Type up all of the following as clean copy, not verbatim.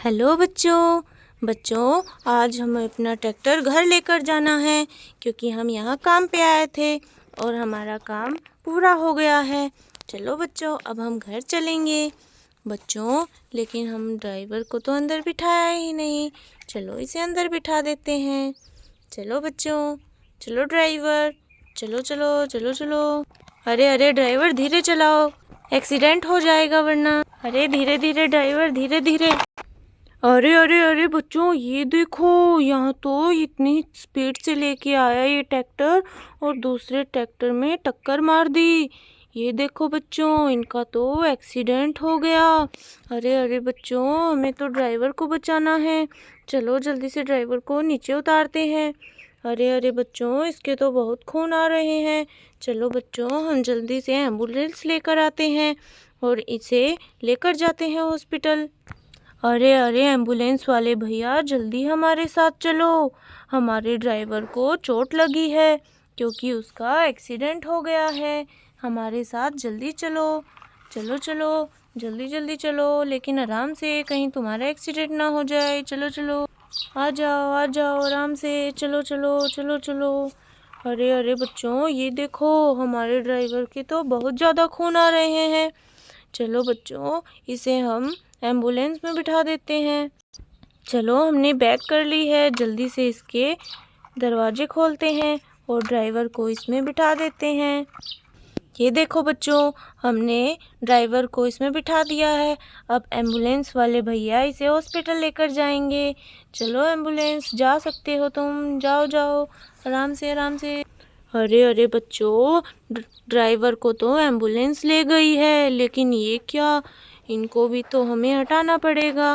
Hello बच्चों। बच्चों, आज हमें अपना ट्रैक्टर घर लेकर जाना है क्योंकि हम यहाँ काम पे आए थे और हमारा काम पूरा हो गया है। चलो बच्चों, अब हम घर चलेंगे। बच्चों, लेकिन हम ड्राइवर को तो अंदर बिठाया ही नहीं। चलो इसे अंदर बिठा देते हैं। चलो बच्चों, चलो ड्राइवर, चलो चलो चलो चलो। अरे अरे ड्राइवर, धीरे चलाओ, एक्सीडेंट हो जाएगा वरना। अरे धीरे धीरे ड्राइवर, धीरे धीरे। अरे अरे अरे बच्चों, ये देखो, यहाँ तो इतनी स्पीड से लेके आया ये ट्रैक्टर और दूसरे ट्रैक्टर में टक्कर मार दी। ये देखो बच्चों, इनका तो एक्सीडेंट हो गया। अरे अरे बच्चों, हमें तो ड्राइवर को बचाना है। चलो जल्दी से ड्राइवर को नीचे उतारते हैं। अरे अरे बच्चों, इसके तो बहुत खून आ रहे हैं। चलो बच्चों, हम जल्दी से एम्बुलेंस लेकर आते हैं और इसे लेकर जाते हैं हॉस्पिटल। अरे अरे एम्बुलेंस वाले भैया, जल्दी हमारे साथ चलो। हमारे ड्राइवर को चोट लगी है क्योंकि उसका एक्सीडेंट हो गया है। हमारे साथ जल्दी चलो, चलो चलो, जल्दी जल्दी चलो, लेकिन आराम से, कहीं तुम्हारा एक्सीडेंट ना हो जाए। चलो चलो, आ जाओ आराम से, चलो चलो चलो चलो। अरे अरे बच्चों, ये देखो, हमारे ड्राइवर के तो बहुत ज़्यादा खून आ रहे हैं। चलो बच्चों, इसे हम एम्बुलेंस में बिठा देते हैं। चलो, हमने बैग कर ली है, जल्दी से इसके दरवाजे खोलते हैं और ड्राइवर को इसमें बिठा देते हैं। ये देखो बच्चों, हमने ड्राइवर को इसमें बिठा दिया है। अब एम्बुलेंस वाले भैया इसे हॉस्पिटल लेकर जाएंगे। चलो एम्बुलेंस, जा सकते हो तुम, जाओ जाओ, आराम से आराम से। अरे अरे बच्चों, ड्राइवर को तो एम्बुलेंस ले गई है, लेकिन ये क्या, इनको भी तो हमें हटाना पड़ेगा।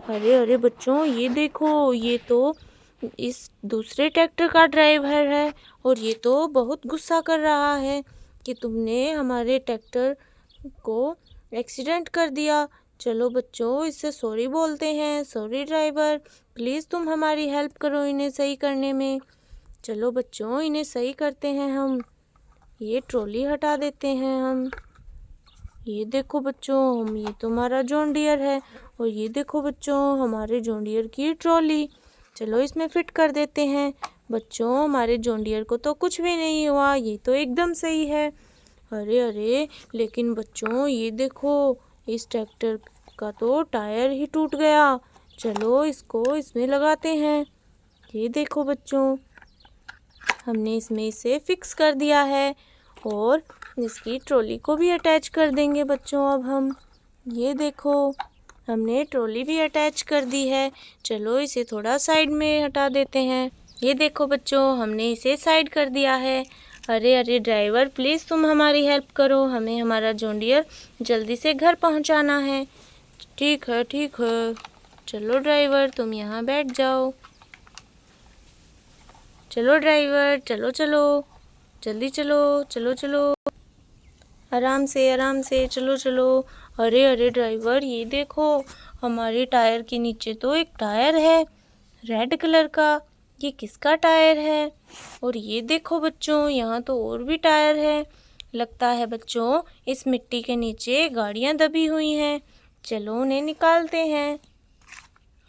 अरे अरे बच्चों, ये देखो, ये तो इस दूसरे ट्रैक्टर का ड्राइवर है और ये तो बहुत गुस्सा कर रहा है कि तुमने हमारे ट्रैक्टर को एक्सीडेंट कर दिया। चलो बच्चों, इससे सॉरी बोलते हैं। सॉरी ड्राइवर, प्लीज़ तुम हमारी हेल्प करो इन्हें सही करने में। चलो बच्चों, इन्हें सही करते हैं हम। ये ट्रॉली हटा देते हैं हम। ये देखो बच्चों, हम, ये तो हमारा जॉन डियर है और ये देखो बच्चों, हमारे जॉन डियर की ट्रॉली। चलो इसमें फिट कर देते हैं। बच्चों, हमारे जॉन डियर को तो कुछ भी नहीं हुआ, ये तो एकदम सही है। अरे अरे, लेकिन बच्चों ये देखो, इस ट्रैक्टर का तो टायर ही टूट गया। चलो इसको इसमें लगाते हैं। ये देखो बच्चों, हमने इसमें इसे फिक्स कर दिया है और इसकी ट्रॉली को भी अटैच कर देंगे बच्चों। अब हम, ये देखो, हमने ट्रॉली भी अटैच कर दी है। चलो इसे थोड़ा साइड में हटा देते हैं। ये देखो बच्चों, हमने इसे साइड कर दिया है। अरे अरे ड्राइवर, प्लीज़ तुम हमारी हेल्प करो, हमें हमारा जॉन डियर जल्दी से घर पहुंचाना है। ठीक है ठीक है, चलो ड्राइवर, तुम यहाँ बैठ जाओ। चलो ड्राइवर, चलो चलो, जल्दी चलो, चलो चलो, आराम से चलो चलो। अरे अरे ड्राइवर, ये देखो, हमारे टायर के नीचे तो एक टायर है रेड कलर का। ये किसका टायर है? और ये देखो बच्चों, यहाँ तो और भी टायर है। लगता है बच्चों, इस मिट्टी के नीचे गाड़ियाँ दबी हुई हैं। चलो उन्हें निकालते हैं।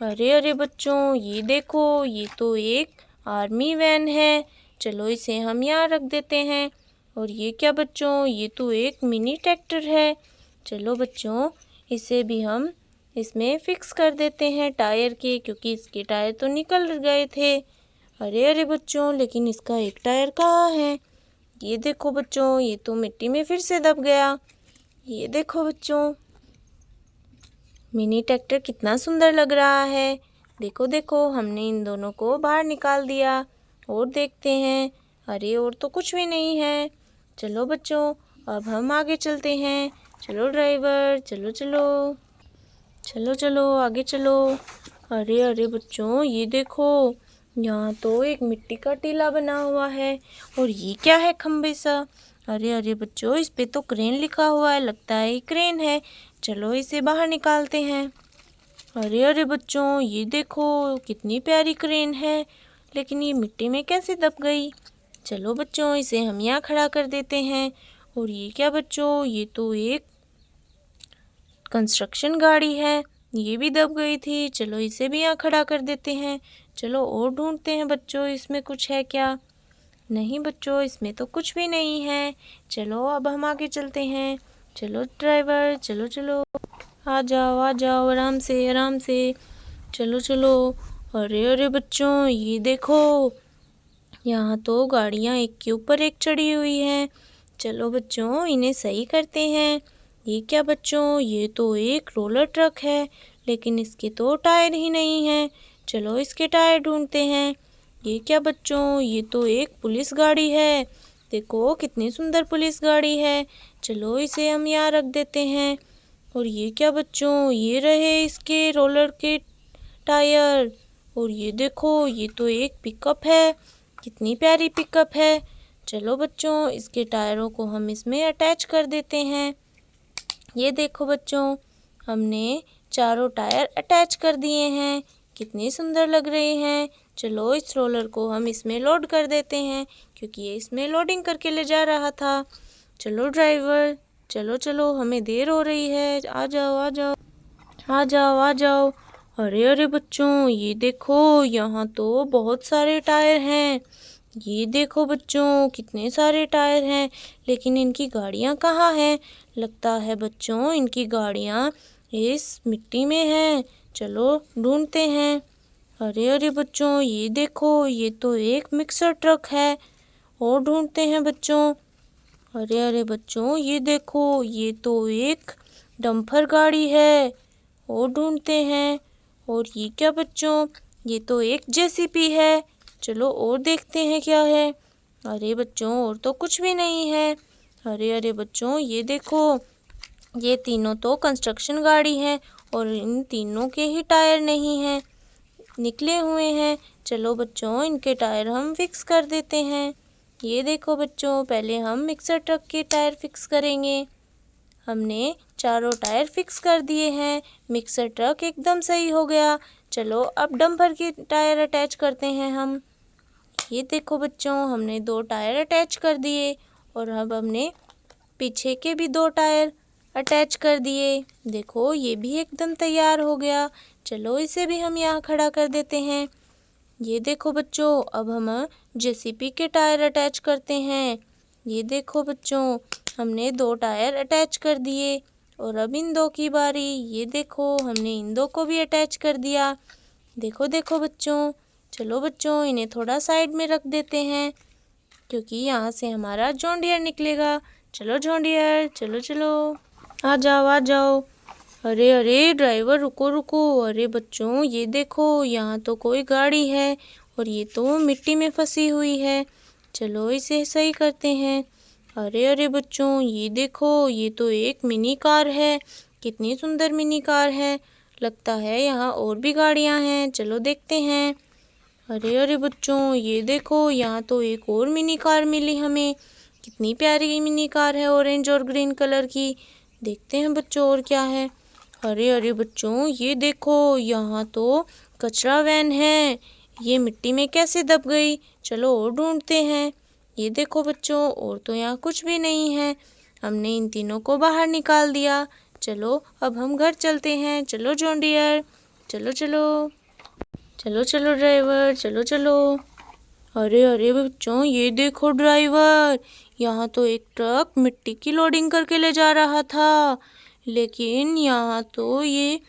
अरे अरे बच्चों, ये देखो, ये तो एक आर्मी वैन है। चलो इसे हम यहाँ रख देते हैं। और ये क्या बच्चों, ये तो एक मिनी ट्रैक्टर है। चलो बच्चों, इसे भी हम इसमें फिक्स कर देते हैं टायर के, क्योंकि इसके टायर तो निकल गए थे। अरे अरे बच्चों, लेकिन इसका एक टायर कहाँ है? ये देखो बच्चों, ये तो मिट्टी में फिर से दब गया। ये देखो बच्चों, मिनी ट्रैक्टर कितना सुंदर लग रहा है। देखो देखो, हमने इन दोनों को बाहर निकाल दिया और देखते हैं। अरे और तो कुछ भी नहीं है। चलो बच्चों, अब हम आगे चलते हैं। चलो ड्राइवर, चलो चलो, चलो चलो आगे चलो। अरे अरे बच्चों, ये देखो, यहाँ तो एक मिट्टी का टीला बना हुआ है और ये क्या है, खम्भे सा। अरे अरे बच्चों, इस पे तो क्रेन लिखा हुआ है, लगता है ये क्रेन है। चलो इसे बाहर निकालते हैं। अरे अरे बच्चों, ये देखो, कितनी प्यारी क्रेन है, लेकिन ये मिट्टी में कैसे दब गई। चलो बच्चों, इसे हम यहाँ खड़ा कर देते हैं। और ये क्या बच्चों, ये तो एक कंस्ट्रक्शन गाड़ी है। ये भी दब गई थी। चलो इसे भी यहाँ खड़ा कर देते हैं। चलो और ढूंढते हैं बच्चों, इसमें कुछ है क्या? नहीं बच्चों, इसमें तो कुछ भी नहीं है। चलो अब हम आगे चलते हैं। चलो ड्राइवर, चलो चलो, आ जाओ, आराम से आराम से, चलो चलो। अरे अरे बच्चों, ये देखो, यहाँ तो गाड़ियाँ एक के ऊपर एक चढ़ी हुई हैं। चलो बच्चों, इन्हें सही करते हैं। ये क्या बच्चों, ये तो एक रोलर ट्रक है, लेकिन इसके तो टायर ही नहीं हैं। चलो इसके टायर ढूंढते हैं। ये क्या बच्चों, ये तो एक पुलिस गाड़ी है। देखो कितनी सुंदर पुलिस गाड़ी है। चलो इसे हम यहाँ रख देते हैं। और ये क्या बच्चों, ये रहे इसके रोलर के टायर। और ये देखो, ये तो एक पिकअप है। कितनी प्यारी पिकअप है। चलो बच्चों, इसके टायरों को हम इसमें अटैच कर देते हैं। ये देखो बच्चों, हमने चारों टायर अटैच कर दिए हैं। कितनी सुंदर लग रहे हैं। चलो इस रोलर को हम इसमें लोड कर देते हैं, क्योंकि ये इसमें लोडिंग करके ले जा रहा था। चलो ड्राइवर, चलो चलो, हमें देर हो रही है। आ जाओ आ जाओ, आ जाओ आ जाओ। अरे अरे बच्चों, ये देखो, यहाँ तो बहुत सारे टायर हैं। ये देखो बच्चों, कितने सारे टायर हैं, लेकिन इनकी गाड़ियाँ कहाँ हैं? लगता है बच्चों इनकी गाड़ियाँ इस मिट्टी में हैं। चलो ढूंढते हैं। अरे अरे बच्चों, ये देखो, ये तो एक मिक्सर ट्रक है। और ढूंढते हैं बच्चों। अरे अरे बच्चों, ये देखो, ये तो एक डंपर गाड़ी है। और ढूंढते हैं। और ये क्या बच्चों, ये तो एक जेसीबी है। चलो और देखते हैं क्या है। अरे बच्चों, और तो कुछ भी नहीं है। अरे अरे बच्चों, ये देखो, ये तीनों तो कंस्ट्रक्शन गाड़ी है, और इन तीनों के ही टायर नहीं हैं, निकले हुए हैं। चलो बच्चों, इनके टायर हम फिक्स कर देते हैं। ये देखो बच्चों, पहले हम मिक्सर ट्रक के टायर फिक्स करेंगे। हमने चारों टायर फिक्स कर दिए हैं। मिक्सर ट्रक एकदम सही हो गया। चलो अब डंपर के टायर अटैच करते हैं हम। ये देखो बच्चों, हमने 2 टायर अटैच कर दिए, और अब हमने पीछे के भी 2 टायर अटैच कर दिए। देखो ये भी एकदम तैयार हो गया। चलो इसे भी हम यहाँ खड़ा कर देते हैं। ये देखो बच्चों, अब हम जेसीबी के टायर अटैच करते हैं। ये देखो बच्चों, हमने 2 टायर अटैच कर दिए, और अब इन 2 की बारी। ये देखो, हमने इन 2 को भी अटैच कर दिया। देखो देखो बच्चों, चलो बच्चों, इन्हें थोड़ा साइड में रख देते हैं, क्योंकि यहाँ से हमारा जॉन डियर निकलेगा। चलो जॉन डियर, चलो चलो, आ जाओ आ जाओ। अरे अरे ड्राइवर, रुको रुको। अरे बच्चों, ये देखो, यहाँ तो कोई गाड़ी है, और ये तो मिट्टी में फंसी हुई है। चलो इसे सही करते हैं। अरे अरे बच्चों, ये देखो, ये तो एक मिनी कार है। कितनी सुंदर मिनी कार है। लगता है यहाँ और भी गाड़ियाँ हैं। चलो देखते हैं। अरे अरे बच्चों, ये देखो, यहाँ तो एक और मिनी कार मिली हमें। कितनी प्यारी मिनी कार है, ऑरेंज और ग्रीन कलर की। देखते हैं बच्चों और क्या है। अरे अरे बच्चों, ये देखो, यहाँ तो कचरा वैन है। ये मिट्टी में कैसे दब गई? चलो और ढूंढते हैं। ये देखो बच्चों, और तो यहाँ कुछ भी नहीं है। हमने इन तीनों को बाहर निकाल दिया। चलो अब हम घर चलते हैं। चलो जॉन डियर, चलो चलो, चलो चलो ड्राइवर, चलो चलो। अरे अरे बच्चों, ये देखो ड्राइवर, यहाँ तो एक ट्रक मिट्टी की लोडिंग करके ले जा रहा था, लेकिन यहाँ तो ये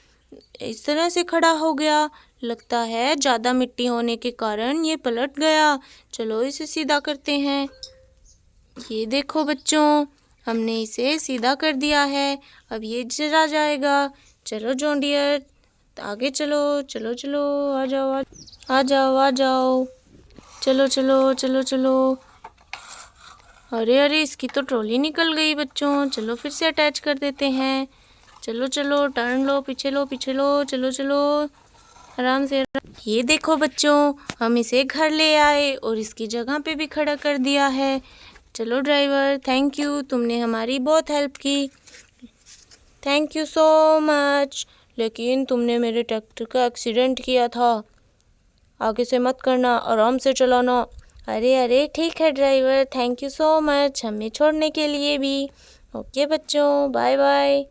इस तरह से खड़ा हो गया। लगता है ज़्यादा मिट्टी होने के कारण ये पलट गया। चलो इसे सीधा करते हैं। ये देखो बच्चों, हमने इसे सीधा कर दिया है। अब ये चला जाएगा। चलो जॉन डियर, आगे चलो, चलो चलो, आ जाओ आ जाओ आ जाओ, चलो चलो चलो चलो। अरे अरे, इसकी तो ट्रॉली निकल गई बच्चों। चलो फिर से अटैच कर देते हैं। चलो चलो, टर्न लो, पीछे लो पीछे लो, चलो चलो, आराम से। ये देखो बच्चों, हम इसे घर ले आए और इसकी जगह पे भी खड़ा कर दिया है। चलो ड्राइवर, थैंक यू, तुमने हमारी बहुत हेल्प की। Thank you so much. लेकिन तुमने मेरे ट्रैक्टर का एक्सीडेंट किया था। आगे से मत करना, आराम से चलाना। अरे अरे ठीक है driver, thank you so much हमें छोड़ने के लिए भी। ओके बच्चों, बाय बाय।